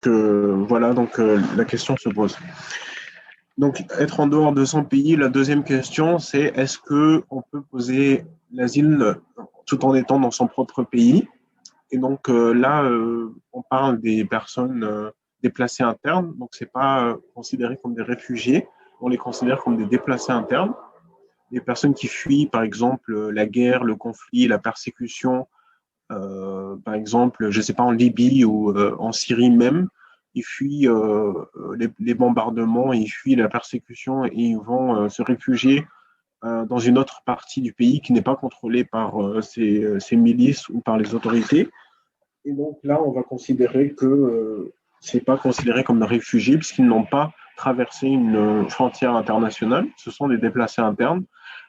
Voilà, donc la question se pose. Donc, être en dehors de son pays, la deuxième question, c'est est-ce qu'on peut poser l'asile tout en étant dans son propre pays? Et donc là, on parle des personnes déplacées internes, donc c'est pas considéré comme des réfugiés, on les considère comme des déplacés internes, des personnes qui fuient, par exemple, la guerre, le conflit, la persécution, par exemple, je ne sais pas, en Libye ou en Syrie même, ils fuient les bombardements, ils fuient la persécution et ils vont se réfugier dans une autre partie du pays qui n'est pas contrôlée par ces milices ou par les autorités. Et donc là, on va considérer que c'est pas considéré comme des réfugiés puisqu'ils n'ont pas traversé une frontière internationale. Ce sont des déplacés internes.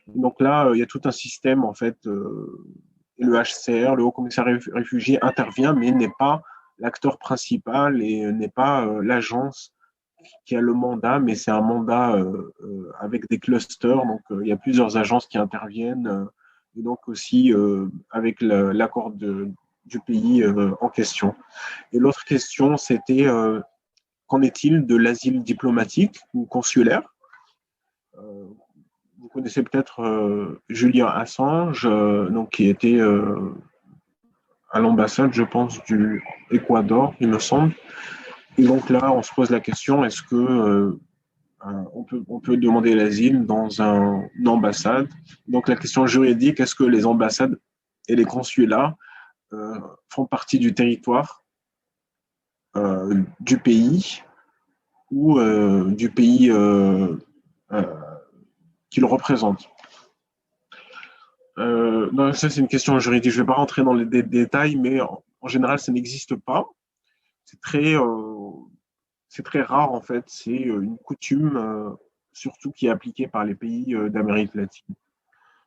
Donc là, il y a tout un système en fait. Et le HCR, le Haut Commissariat réfugié, intervient, mais n'est pas l'acteur principal et n'est pas l'agence qui a le mandat, mais c'est un mandat avec des clusters. Donc il y a plusieurs agences qui interviennent. Et donc aussi avec l'accord du pays en question. Et l'autre question, c'était qu'en est-il de l'asile diplomatique ou consulaire? euh, Vous connaissez peut-être Julian Assange, donc, qui était à l'ambassade, je pense, du Équateur, il me semble. Et donc là, on se pose la question, est-ce que on peut demander l'asile dans une ambassade? Donc la question juridique, est-ce que les ambassades et les consulats font partie du territoire du pays ou du pays euh, qu'il représente? Non, ça, c'est une question juridique. Je ne vais pas rentrer dans les détails, mais en général, ça n'existe pas. C'est très, euh, c'est très rare, en fait. C'est une coutume, surtout qui est appliquée par les pays d'Amérique latine.